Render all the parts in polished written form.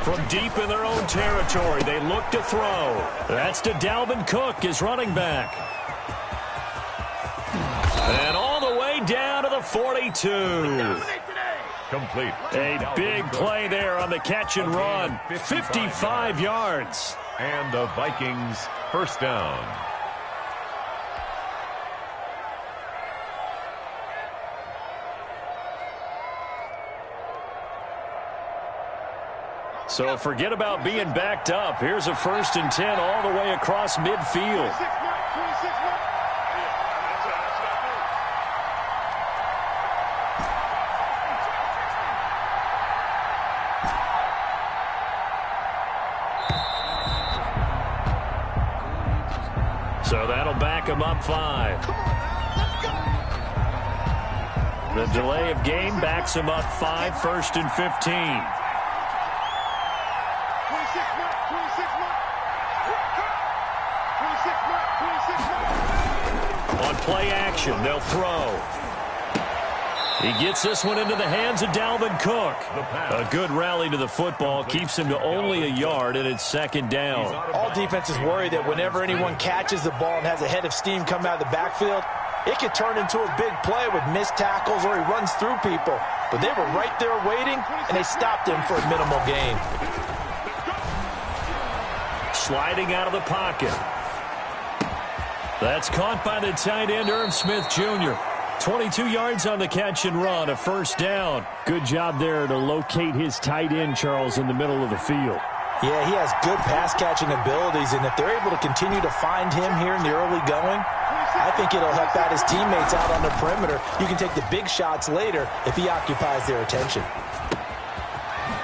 From deep in their own territory, they look to throw. That's to Dalvin Cook, his running back. And all the way down to the 42. Complete. A big play there on the catch and run. 55 yards. And the Vikings first down. So forget about being backed up. Here's a 1st and 10 all the way across midfield. So that'll back him up 5. The delay of game backs him up 5, 1st and 15. On play action, they'll throw. He gets this one into the hands of Dalvin Cook. A good rally to the football keeps him to only a yard, and it's 2nd down. All defenses worry that whenever anyone catches the ball and has a head of steam coming out of the backfield, it could turn into a big play with missed tackles or he runs through people. But they were right there waiting, and they stopped him for a minimal gain. Sliding out of the pocket. That's caught by the tight end, Irv Smith Jr. 22 yards on the catch and run, a 1st down. Good job there to locate his tight end, Charles, in the middle of the field. Yeah, he has good pass-catching abilities, and if they're able to continue to find him here in the early going, I think it'll help out his teammates out on the perimeter. You can take the big shots later if he occupies their attention.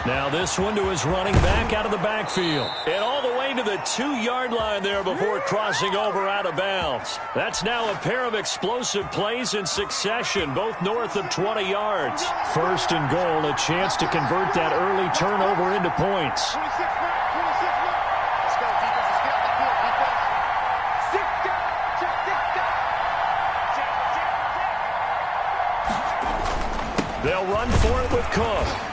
Now this one to his running back out of the backfield. And all the way to the 2-yard line there before crossing over out of bounds. That's now a pair of explosive plays in succession, both north of 20 yards. 1st and goal, a chance to convert that early turnover into points. They'll run for it with Cook.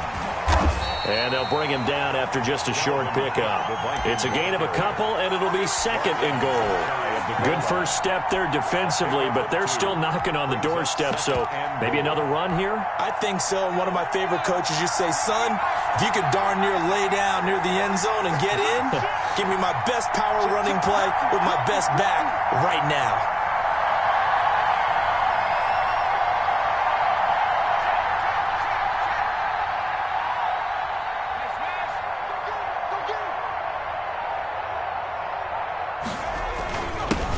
And they'll bring him down after just a short pickup. It's a gain of a couple, and it'll be 2nd and goal. Good first step there defensively, but they're still knocking on the doorstep, so maybe another run here? I think so. One of my favorite coaches used to say, son, if you could darn near lay down near the end zone and get in, give me my best power running play with my best back right now.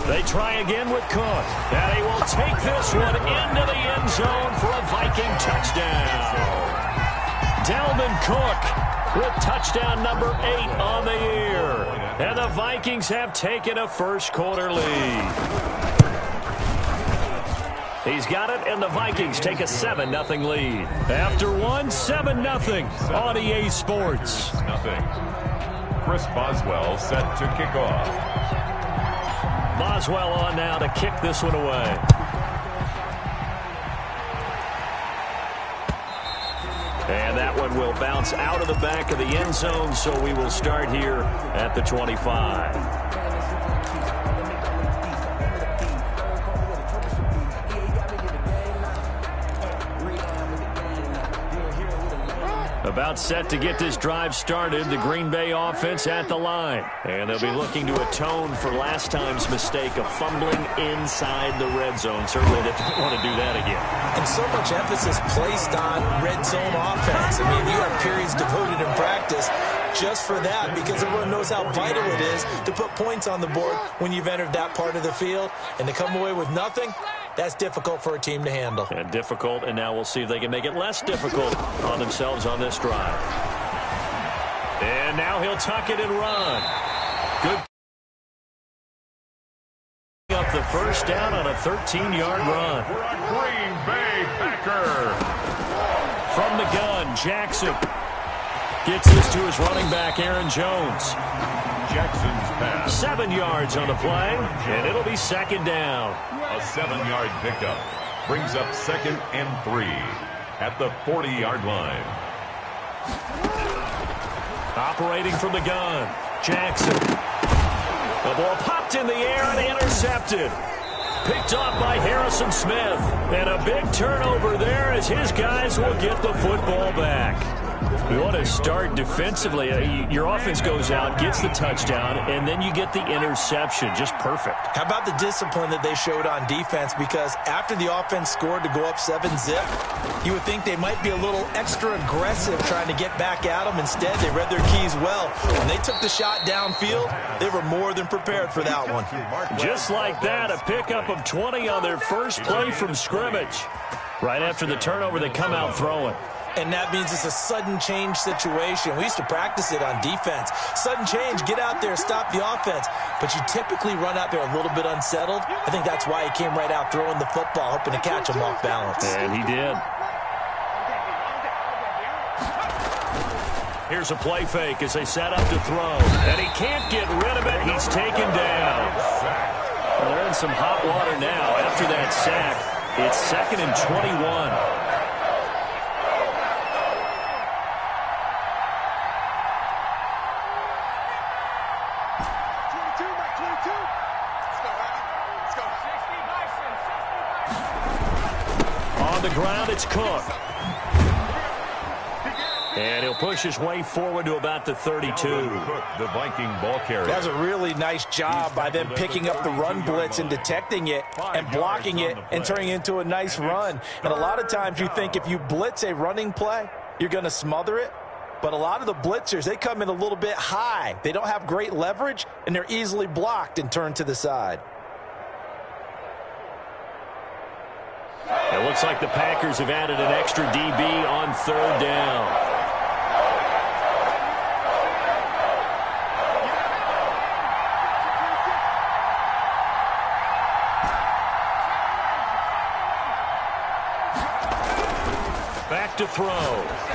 They try again with Cook. And he will take this one into the end zone for a Viking touchdown. Dalvin Cook with touchdown number 8 on the year. And the Vikings have taken a first-quarter lead. He's got it, and the Vikings take a 7-0 lead. After one, 7-0 on EA Sports. Chris Boswell set to kick off. Boswell on now to kick this one away. And that one will bounce out of the back of the end zone, so we will start here at the 25. About set to get this drive started, the Green Bay offense at the line. And they'll be looking to atone for last time's mistake of fumbling inside the red zone. Certainly they don't want to do that again. And so much emphasis placed on red zone offense. I mean, you have periods devoted in practice just for that, because everyone knows how vital it is to put points on the board when you've entered that part of the field. And to come away with nothing, that's difficult for a team to handle. And difficult, and now we'll see if they can make it less difficult on themselves on this drive. And now he'll tuck it and run. Good. Up the first down on a 13-yard run. For a Green Bay Packer. From the gun, Jackson gets this to his running back, Aaron Jones. Jackson's pass. 7 yards on the play, and it'll be 2nd down. A 7-yard pickup brings up 2nd and 3 at the 40-yard line. Operating from the gun, Jackson. The ball popped in the air and intercepted. Picked off by Harrison Smith. And a big turnover there as his guys will get the football back. What a start defensively. Your offense goes out, gets the touchdown, and then you get the interception. Just perfect. How about the discipline that they showed on defense? Because after the offense scored to go up 7-zip, you would think they might be a little extra aggressive trying to get back at them. Instead, they read their keys well. When they took the shot downfield, they were more than prepared for that one. Just like that, a pickup of 20 on their first play from scrimmage. Right after the turnover, they come out throwing. And that means it's a sudden change situation. We used to practice it on defense. Sudden change, get out there, stop the offense. But you typically run out there a little bit unsettled. I think that's why he came right out throwing the football, hoping to catch him off balance. And he did. Here's a play fake as they set up to throw. And he can't get rid of it. He's taken down. Well, they're in some hot water now after that sack. It's 2nd and 21. On the ground, it's Cook. And he'll push his way forward to about the 32. Cook, the Viking ball carrier. That was a really nice job by them picking up the run blitz and detecting it and blocking it and turning it into a nice run. And a lot of times you think if you blitz a running play, you're going to smother it. But a lot of the blitzers, they come in a little bit high. They don't have great leverage, and they're easily blocked and turned to the side. It looks like the Packers have added an extra DB on 3rd down. Back to throw.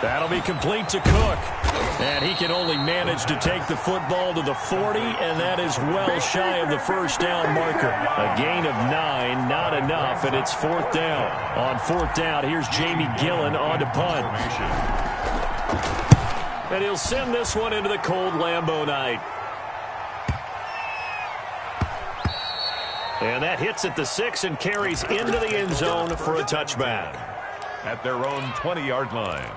That'll be complete to Cook. And he can only manage to take the football to the 40, and that is well shy of the first down marker. A gain of 9, not enough, and it's 4th down. On 4th down, here's Jamie Gillen on to punt. And he'll send this one into the cold Lambeau night. And that hits at the 6 and carries into the end zone for a touchback. At their own 20-yard line.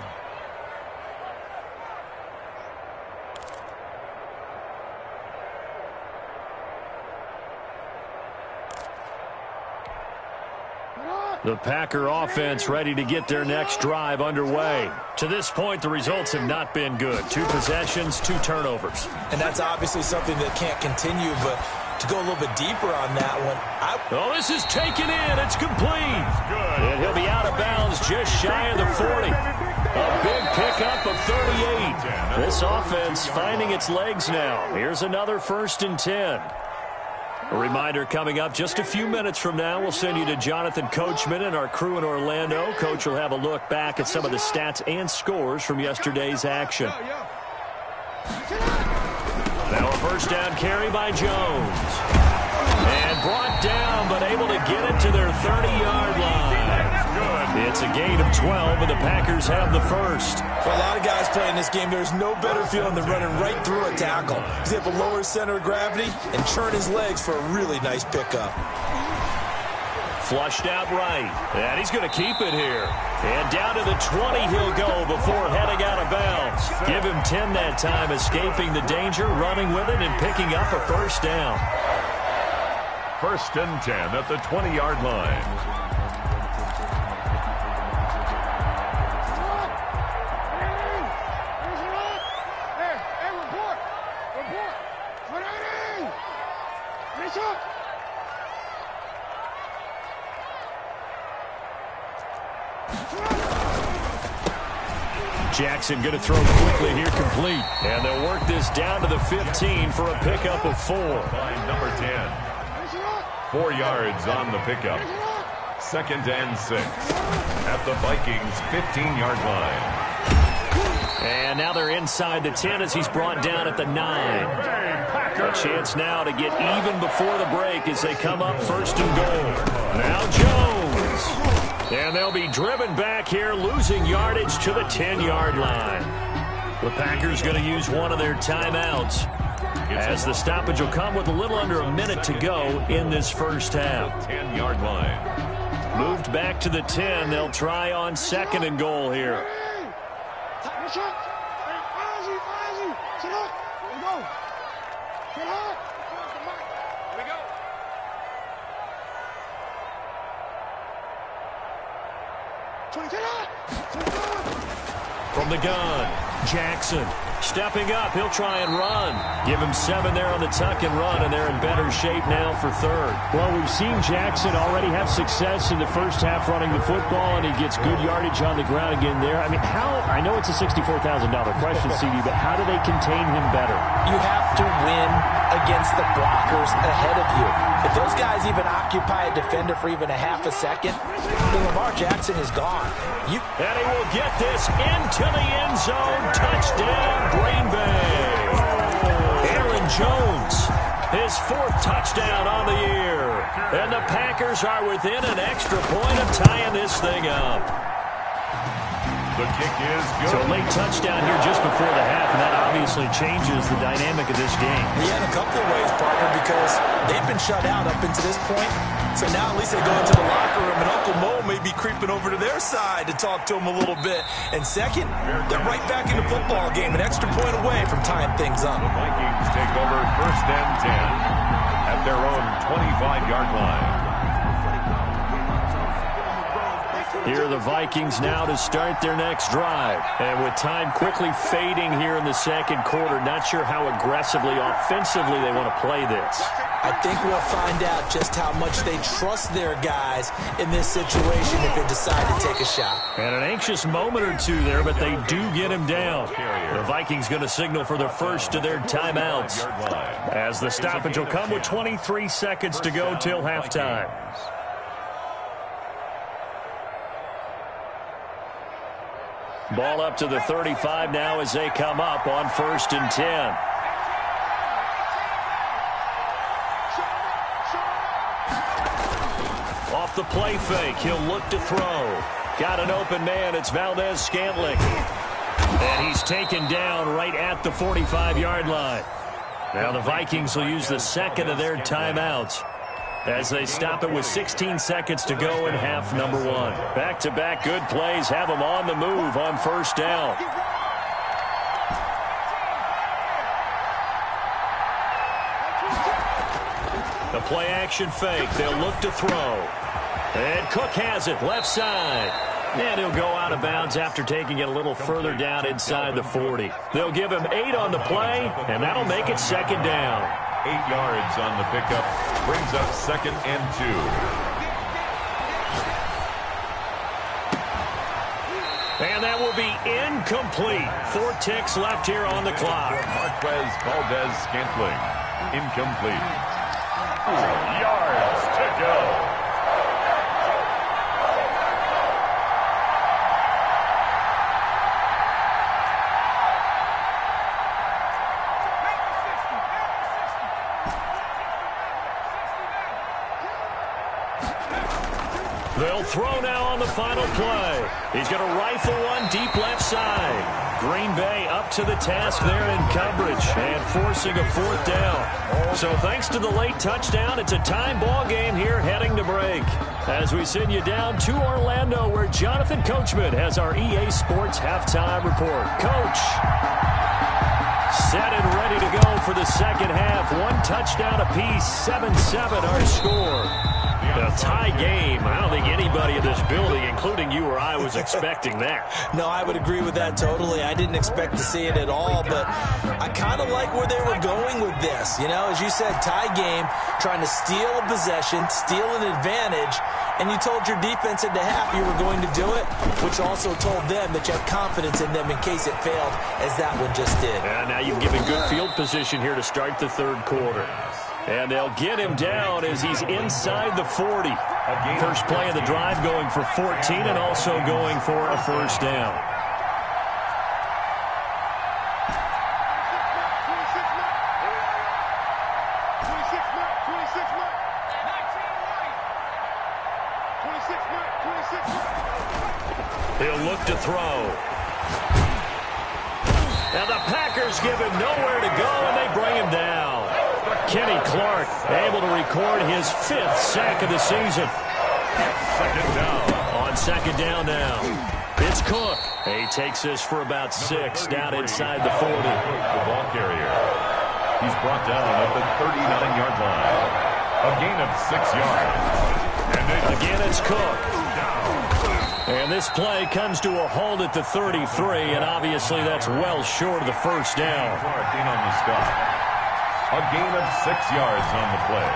The Packer offense ready to get their next drive underway. To this point, the results have not been good. 2 possessions, 2 turnovers. And that's obviously something that can't continue, but to go a little bit deeper on that one. Oh, this is taken in. It's complete. And he'll be out of bounds just shy of the 40. A big pickup of 38. This offense finding its legs now. Here's another 1st and 10. A reminder coming up just a few minutes from now, we'll send you to Jonathan Coachman and our crew in Orlando. Coach will have a look back at some of the stats and scores from yesterday's action. Now a 1st down carry by Jones. And brought down, but able to get it to their 30-yard line. It's a gain of 12, and the Packers have the 1st. For a lot of guys playing this game, there's no better feeling than running right through a tackle. He's able to lower his center of gravity and churn his legs for a really nice pickup. Flushed out right, and he's going to keep it here. And down to the 20 he'll go before heading out of bounds. Give him 10 that time, escaping the danger, running with it, and picking up a 1st down. 1st and 10 at the 20-yard line. Jackson going to throw quickly here, complete. And they'll work this down to the 15 for a pickup of 4. Line number 10. 4 yards on the pickup. 2nd and 6 at the Vikings' 15-yard line. And now they're inside the 10 as he's brought down at the 9. A chance now to get even before the break as they come up 1st and goal. Now Jones. And they'll be driven back here, losing yardage to the 10-yard line. The Packers going to use one of their timeouts, as the stoppage will come with a little under a minute to go in this first half. 10-yard line. Moved back to the 10. They'll try on 2nd and goal here. From the gun, Jackson stepping up. He'll try and run. Give him 7 there on the tuck and run, and they're in better shape now for 3rd. Well, we've seen Jackson already have success in the first half running the football, and he gets good yardage on the ground again there. I mean, I know it's a $64,000 question, CD, but how do they contain him better? You have to win against the blockers ahead of you. If those guys even occupy a defender for even a half a second, then Lamar Jackson is gone. And he will get this into the end zone. Touchdown, Green Bay. Aaron Jones, his 4th touchdown on the year. And the Packers are within an extra point of tying this thing up. The kick is good. So a late touchdown here just before the half, and that obviously changes the dynamic of this game. Yeah, in a couple of ways, partner, because they've been shut out up until this point. So now at least they go into the locker room, and Uncle Mo may be creeping over to their side to talk to him a little bit. And second, they're right back in the football game, an extra point away from tying things up. The Vikings take over 1st and 10 at their own 25-yard line. Here are the Vikings now to start their next drive. And with time quickly fading here in the 2nd quarter, not sure how aggressively, offensively they want to play this. I think we'll find out just how much they trust their guys in this situation if they decide to take a shot. And an anxious moment or two there, but they do get him down. The Vikings going to signal for the first of their timeouts, as the stoppage will come with 23 seconds to go till halftime. Ball up to the 35 now as they come up on 1st and 10. Off the play fake, he'll look to throw. Got an open man, it's Valdez-Scantling. And he's taken down right at the 45-yard line. Now the Vikings will use the 2nd of their timeouts, as they stop it with 16 seconds to go in half number 1. Back-to-back good plays have them on the move on 1st down. The play-action fake. They'll look to throw. And Cook has it, left side. And he'll go out of bounds after taking it a little further down inside the 40. They'll give him 8 on the play, and that'll make it 2nd down. 8 yards on the pickup, brings up 2nd and 2. And that will be incomplete. 4 ticks left here on the clock. Marquez Valdez-Scantling, incomplete. 4 yards to go. They'll throw now on the final play. He's going to rifle one deep left side. Green Bay up to the task there in coverage and forcing a 4th down. So thanks to the late touchdown, it's a tie ball game here heading to break, as we send you down to Orlando, where Jonathan Coachman has our EA Sports halftime report. Coach, set and ready to go for the 2nd half. 1 touchdown apiece, 7-7 our score. A tie game. I don't think anybody in this building, including you or I, was expecting that. No, I would agree with that totally. I didn't expect to see it at all, but I kind of like where they were going with this. You know, as you said, tie game, trying to steal a possession, steal an advantage, and you told your defense at the half you were going to do it, which also told them that you had confidence in them in case it failed, as that one just did. And now you've given good field position here to start the 3rd quarter. And they'll get him down as he's inside the 40. First play of the drive going for 14 and also going for a 1st down. He'll look to throw. And the Packers give him nowhere to go, and they bring him down. Kenny Clark able to record his 5th sack of the season. Second down. On second down now. It's Cook. He takes this for about 6 down inside the 40. The ball carrier. He's brought down at the 39-yard line. A gain of 6 yards. And again, it's Cook. And this play comes to a halt at the 33, and obviously that's well short of the first down. Clark in on the stop. A gain of 6 yards on the play.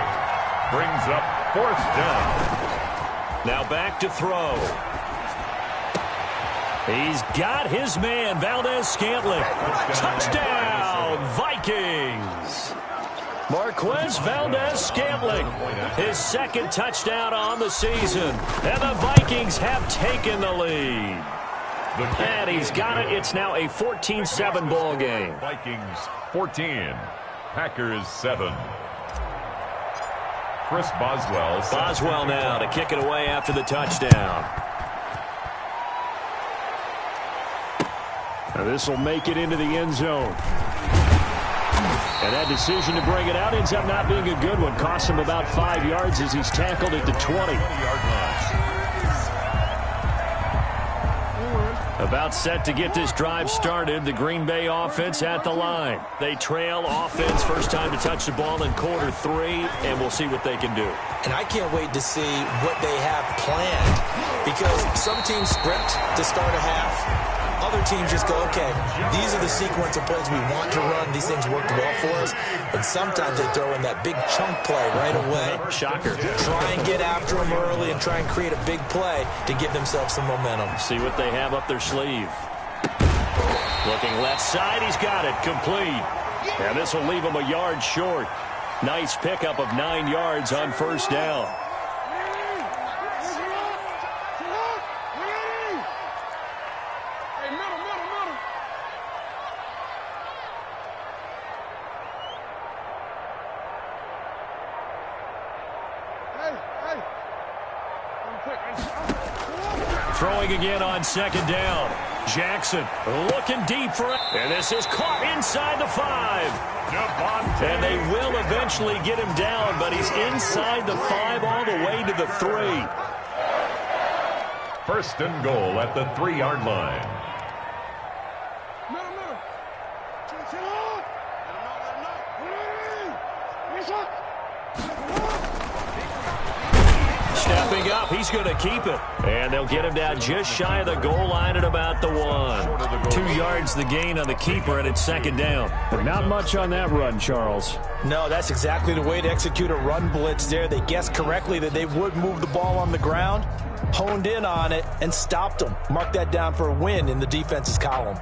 Brings up 4th down. Now back to throw. He's got his man, Valdez-Scantling. Touchdown, Vikings. Marquez Valdez-Scantling, his 2nd touchdown on the season. And the Vikings have taken the lead. And he's got it. It's now a 14-7 ball game. Vikings 14, Packers 7. Chris Boswell. Boswell now to kick it away after the touchdown. Now this will make it into the end zone. And that decision to bring it out ends up not being a good one. Costs him about 5 yards as he's tackled at the 20. About set to get this drive started. The Green Bay offense at the line. They trail offense first time to touch the ball in quarter 3, and we'll see what they can do. And I can't wait to see what they have planned, because some teams script to start a half. Other teams just go, okay, these are the sequence of plays we want to run. These things worked well for us. And sometimes they throw in that big chunk play right away. Shocker. Try and get after them early and try and create a big play to give themselves some momentum. See what they have up their sleeve. Looking left side, he's got it, complete. And this will leave him a yard short. Nice pickup of 9 yards on first down. Throwing again on second down. Jackson looking deep for it. And this is caught inside the 5. And they will eventually get him down, but he's inside the 5 all the way to the 3. First and goal at the 3-yard line. Stepping up, he's going to keep it. And they'll get him down just shy of the goal line at about the 1. 2 yards the gain on the keeper, and it's second down. But not much on that run, Charles. No, that's exactly the way to execute a run blitz there. They guessed correctly that they would move the ball on the ground, honed in on it, and stopped them. Mark that down for a win in the defense's column.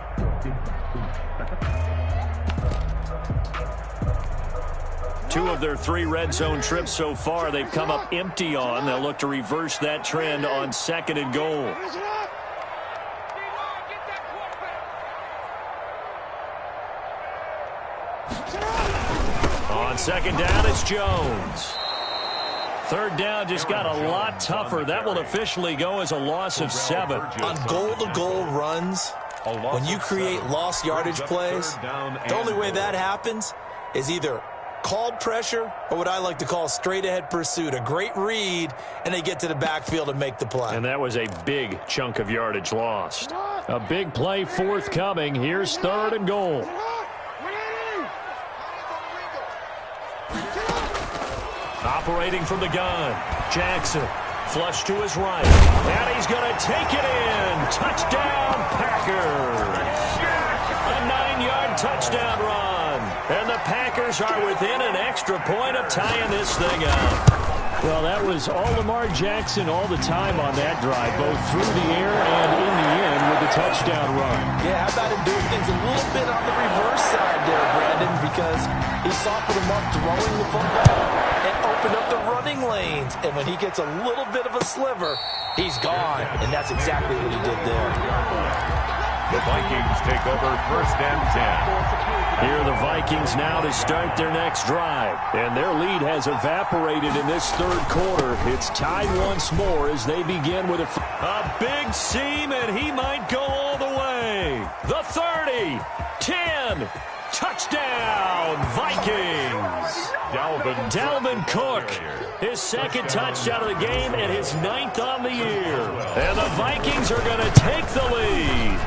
Two of their 3 red zone trips so far, they've come up empty on. They'll look to reverse that trend on second and goal. On second down, it's Jones. Third down just got a lot tougher. That will officially go as a loss of 7. On goal-to-goal runs, when you create lost yardage plays, the only way that happens is either called pressure or what I like to call straight-ahead pursuit. A great read, and they get to the backfield and make the play. And that was a big chunk of yardage lost. A big play forthcoming. Here's third and goal. Operating from the gun, Jackson. Flush to his right. And he's going to take it in. Touchdown, Packers. A 9-yard touchdown run. And the Packers are within an extra point of tying this thing up. Well, that was all Lamar Jackson all the time on that drive, both through the air and in the end with the touchdown run. Yeah, how about him doing things a little bit on the reverse side there, Brandon, because he softened him up throwing the football and opened up the running lanes. And when he gets a little bit of a sliver, he's gone. And that's exactly what he did there. The Vikings take over 1st and 10. Here are the Vikings now to start their next drive. And their lead has evaporated in this third quarter. It's tied once more as they begin with a big seam, and he might go all the way. The 30, 10, touchdown, Vikings. Dalvin Cook, his second touchdown of the game and his 9th on the year. And the Vikings are going to take the lead.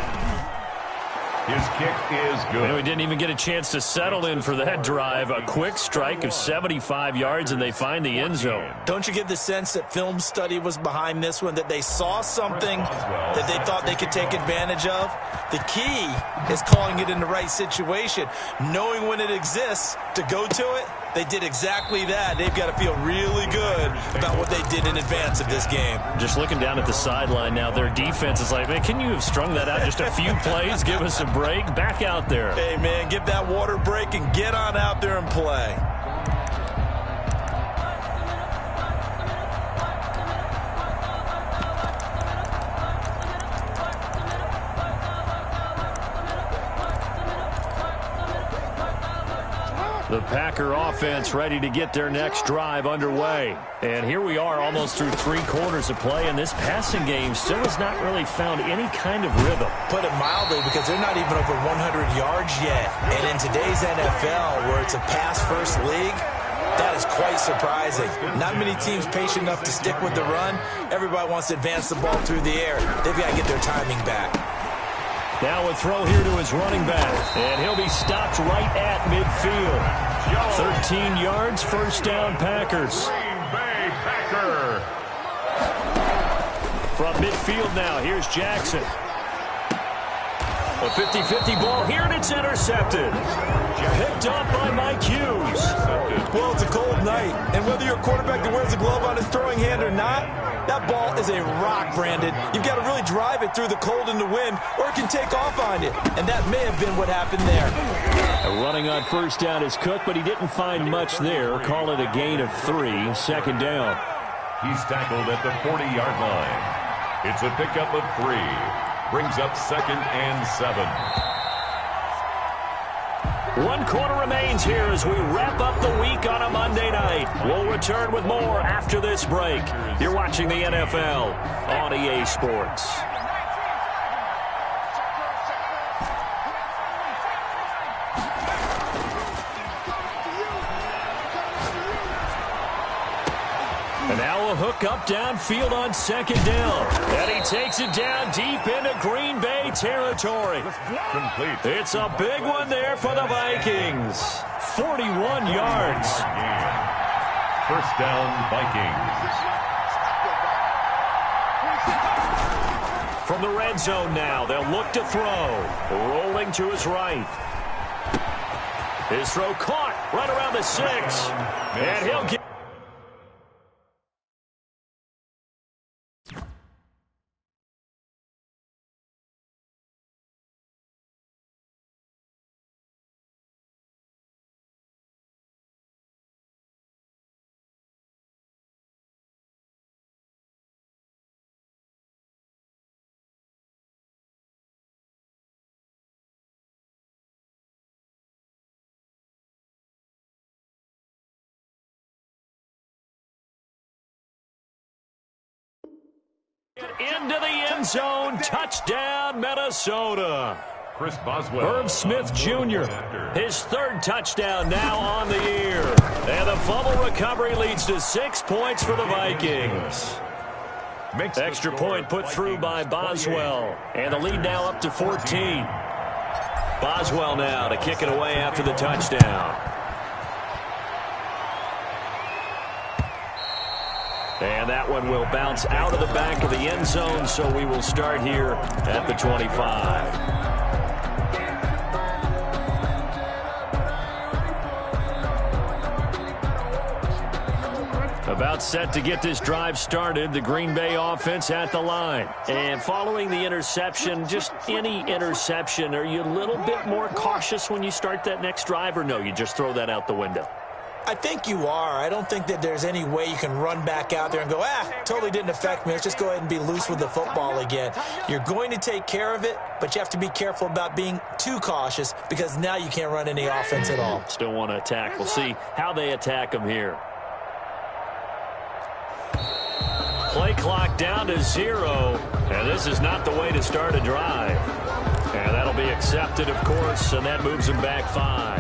His kick is good. And we didn't even get a chance to settle in for that drive. A quick strike of 75 yards, and they find the end zone. Don't you get the sense that film study was behind this one, that they saw something that they thought they could take advantage of? The key is calling it in the right situation, knowing when it exists to go to it. They did exactly that. They've got to feel really good about what they did in advance of this game. Just looking down at the sideline now, their defense is like, man, can you have strung that out just a few plays? Give us a break. Back out there. Hey, man, give that water break and get on out there and play. The Packer offense ready to get their next drive underway. And here we are almost through 3 quarters of play, and this passing game still has not really found any kind of rhythm. Put it mildly, because they're not even over 100 yards yet. And in today's NFL, where it's a pass-first league, that is quite surprising. Not many teams patient enough to stick with the run. Everybody wants to advance the ball through the air. They've got to get their timing back. Now a throw here to his running back, and he'll be stopped right at midfield. 13 yards, first down, Packers. Green Bay Packer. From midfield now, here's Jackson. A 50-50 ball here, and it's intercepted. Picked up by Mike Hughes. Well, it's a cold night, and whether you're a quarterback that wears a glove on his throwing hand or not, that ball is a rock, Brandon. You've got to really drive it through the cold and the wind, or it can take off on you. And that may have been what happened there. Running on first down is Cook, but he didn't find much there. Call it a gain of 3, second down. He's tackled at the 40-yard line. It's a pickup of 3. Brings up 2nd and 7. 1 quarter remains here as we wrap up the week on a Monday night. We'll return with more after this break. You're watching the NFL on EA Sports. And now a hook up downfield on second down. And he takes it down deep into Green Bay territory. Complete. It's a big one there for the Vikings. 41 yards. First down, Vikings. From the red zone now, they'll look to throw. Rolling to his right. His throw caught right around the 6. And he'll get... into the end zone. Touchdown, Minnesota. Chris Boswell. Herb Smith Jr., his 3rd touchdown now on the year. And the fumble recovery leads to 6 points for the Vikings. Extra point put through by Boswell. And the lead now up to 14. Boswell now to kick it away after the touchdown. And that one will bounce out of the back of the end zone, so we will start here at the 25. About set to get this drive started, the Green Bay offense at the line. And following the interception, just any interception, are you a little bit more cautious when you start that next drive, or no, you just throw that out the window? I think you are. I don't think that there's any way you can run back out there and go, totally didn't affect me. Let's just go ahead and be loose with the football again. You're going to take care of it, but you have to be careful about being too cautious because now you can't run any offense at all. Still want to attack. We'll see how they attack them here. Play clock down to 0, and this is not the way to start a drive. And that'll be accepted, of course, and that moves them back 5.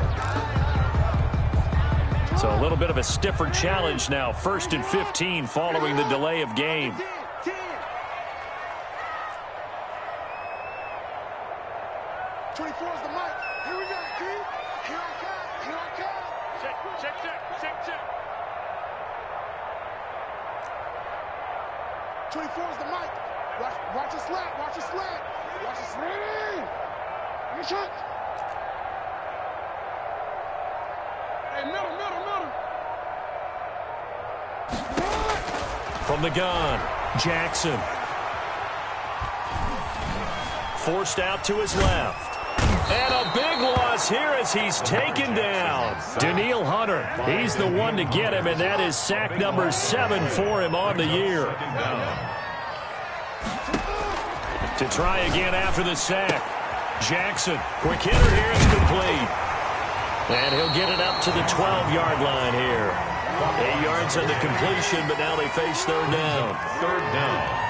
So a little bit of a stiffer challenge now. 1st and 15 following the delay of game. 24 is the mic. Here we go, kid. Here I come. Here I come. Check. 24 is the mic. Watch the slap. Watch the slap. Watch the slap. Give me a shot. Hey, middle. From the gun, Jackson. Forced out to his left. And a big loss here as he's taken down. Daniil Hunter, he's the one to get him, and that is sack number 7 for him on the year. To try again after the sack. Jackson, quick hitter here is complete. And he'll get it up to the 12-yard line here. 8 yards on the completion, but now they face 3rd down. 3rd down.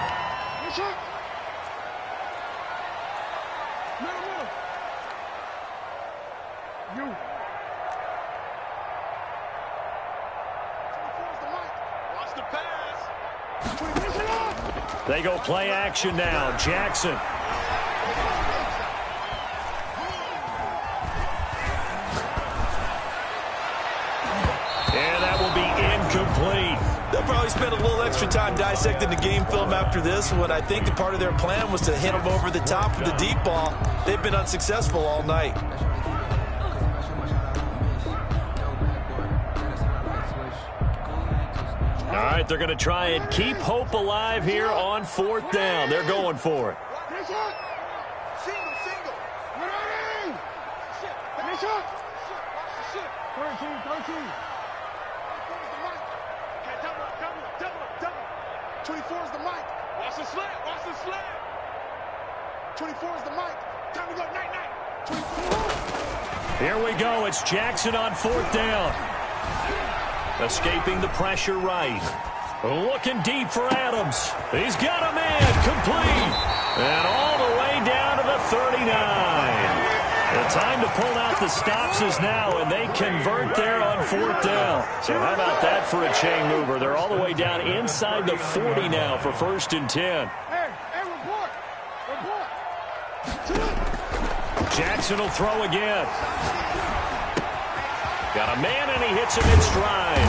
They go play action now. Jackson. And that will be incomplete. They'll probably spend a little extra time dissecting the game film after this one. I think the part of their plan was to hit them over the top of the deep ball. They've been unsuccessful all night. All right, they're going to try and keep hope alive here on 4th down. They're going for it. Single. Ready? Finish up. 13. 24 is the mic. Watch the slant. 24 is the mic. Time to go. Night. 24. Here we go. It's Jackson on 4th down. Escaping the pressure right. Looking deep for Adams. He's got a man. Complete. And all the way down to the 39. The time to pull out the stops is now, and they convert there on 4th down. So how about that for a chain mover? They're all the way down inside the 40 now for 1st and 10. Hey, report. Jackson will throw again. Got a man, and he hits him in stride.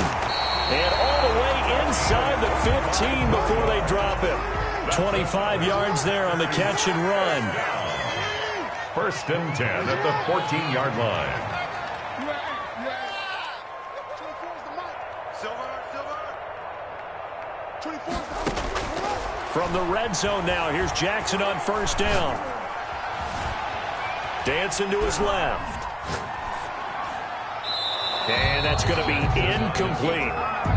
And all the way inside the 15 before they drop him. 25 yards there on the catch and run. 1st and 10 at the 14-yard line. From the red zone now, here's Jackson on 1st down. Dancing to his left. And that's going to be incomplete.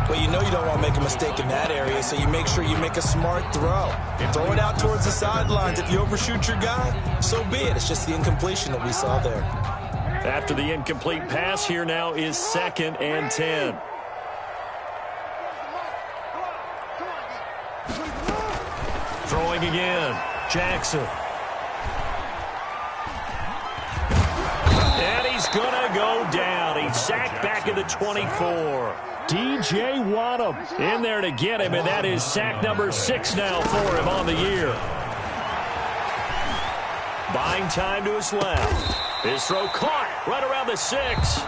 Well, you know you don't want to make a mistake in that area, so you make sure you make a smart throw. Throw it out towards the sidelines. If you overshoot your guy, so be it. It's just the incompletion that we saw there. After the incomplete pass, here now is 2nd and 10. Throwing again. Jackson. And he's going to go down. He's sacked back at the 24. DJ Wadham in there to get him, and that is sack number 6 now for him on the year. Buying time to his left. His throw caught right around the 6.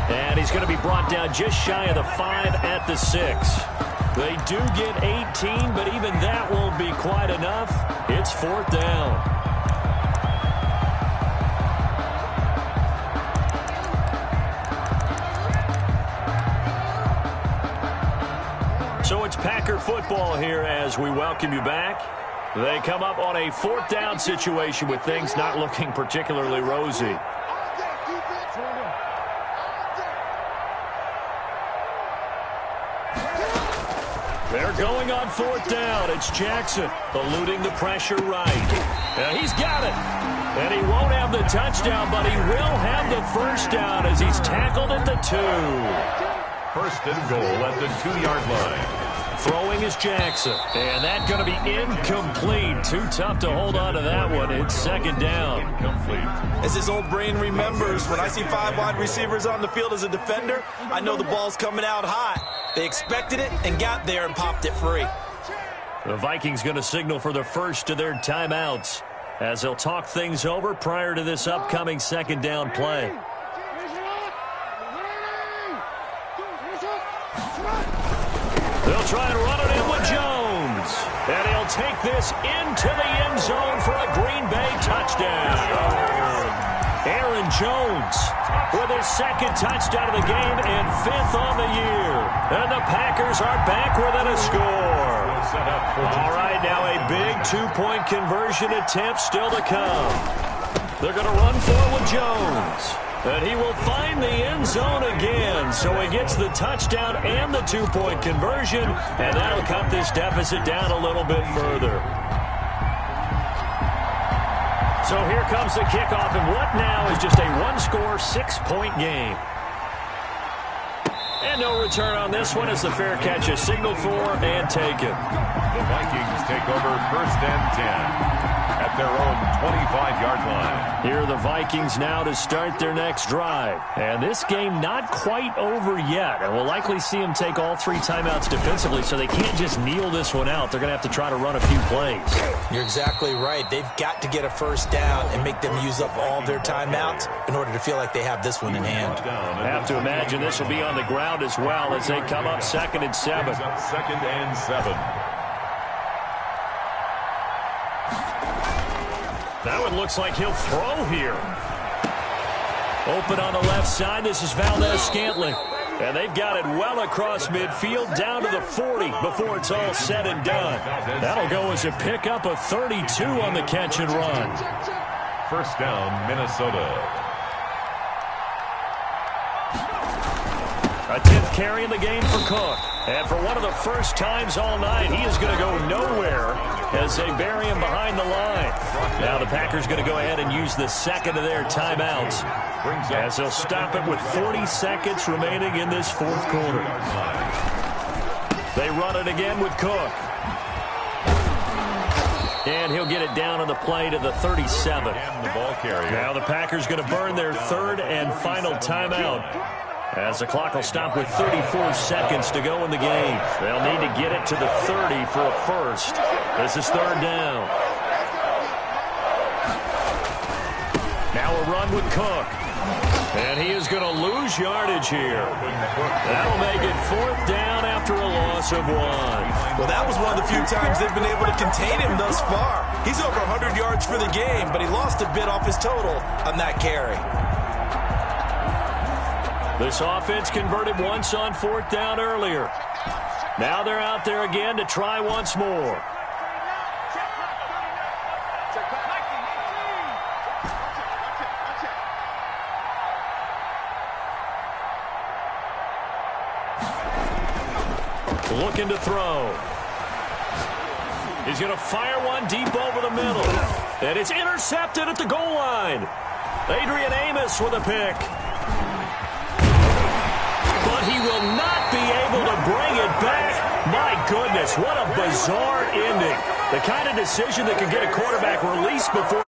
And he's going to be brought down just shy of the 5 at the 6. They do get 18, but even that won't be quite enough. It's 4th down. So it's Packer football here as we welcome you back. They come up on a 4th down situation with things not looking particularly rosy. They're going on 4th down. It's Jackson eluding the pressure right. He's got it. And he won't have the touchdown, but he will have the first down as he's tackled at the 2. First and goal at the 2-yard line. Throwing is Jackson. And that's going to be incomplete. Too tough to hold on to that one. It's 2nd down. Incomplete. As his old brain remembers, when I see 5 wide receivers on the field as a defender, I know the ball's coming out hot. They expected it and got there and popped it free. The Vikings going to signal for the first of their timeouts as they'll talk things over prior to this upcoming 2nd down play. They'll try and run it in with Jones. And he'll take this into the end zone for a Green Bay touchdown. Aaron Jones with his 2nd touchdown of the game and 5th on the year. And the Packers are back within a score. All right, now a big 2-point conversion attempt still to come. They're going to run for it with Jones. And he will find the end zone again. So he gets the touchdown and the 2-point conversion. And that'll cut this deficit down a little bit further. So here comes the kickoff, and what now is just a 1-score, 6-point game. And no return on this one as the fair catch is signaled for and taken. The Vikings take over 1st and 10 at their own 25-yard line. Here are the Vikings now to start their next drive. And this game not quite over yet. And we'll likely see them take all 3 timeouts defensively, so they can't just kneel this one out. They're going to have to try to run a few plays. You're exactly right. They've got to get a first down and make them use up all their timeouts in order to feel like they have this one in hand. I have to imagine this will be on the ground as well as they come up 2nd and 7. 2nd and 7. That one looks like he'll throw here. Open on the left side. This is Valdez-Scantling. And they've got it well across midfield down to the 40 before it's all said and done. That'll go as a pickup of 32 on the catch and run. First down, Minnesota. A 10th carry in the game for Cook. And for one of the first times all night, he is going to go nowhere as they bury him behind the line. Now the Packers going to go ahead and use the 2nd of their timeouts as they'll stop it with 40 seconds remaining in this 4th quarter. They run it again with Cook. And he'll get it down on the play to the 37. And the ball carrier. Now the Packers going to burn their 3rd and final timeout, as the clock will stop with 34 seconds to go in the game. They'll need to get it to the 30 for a first. This is 3rd down. Now a run with Cook. And he is going to lose yardage here. That'll make it 4th down after a loss of 1. Well, that was one of the few times they've been able to contain him thus far. He's over 100 yards for the game, but he lost a bit off his total on that carry. This offense converted once on 4th down earlier. Now they're out there again to try once more. Looking to throw. He's going to fire one deep over the middle. And it's intercepted at the goal line. Adrian Amos with a pick. But he will not be able to bring it back. My goodness, what a bizarre ending. The kind of decision that can get a quarterback released before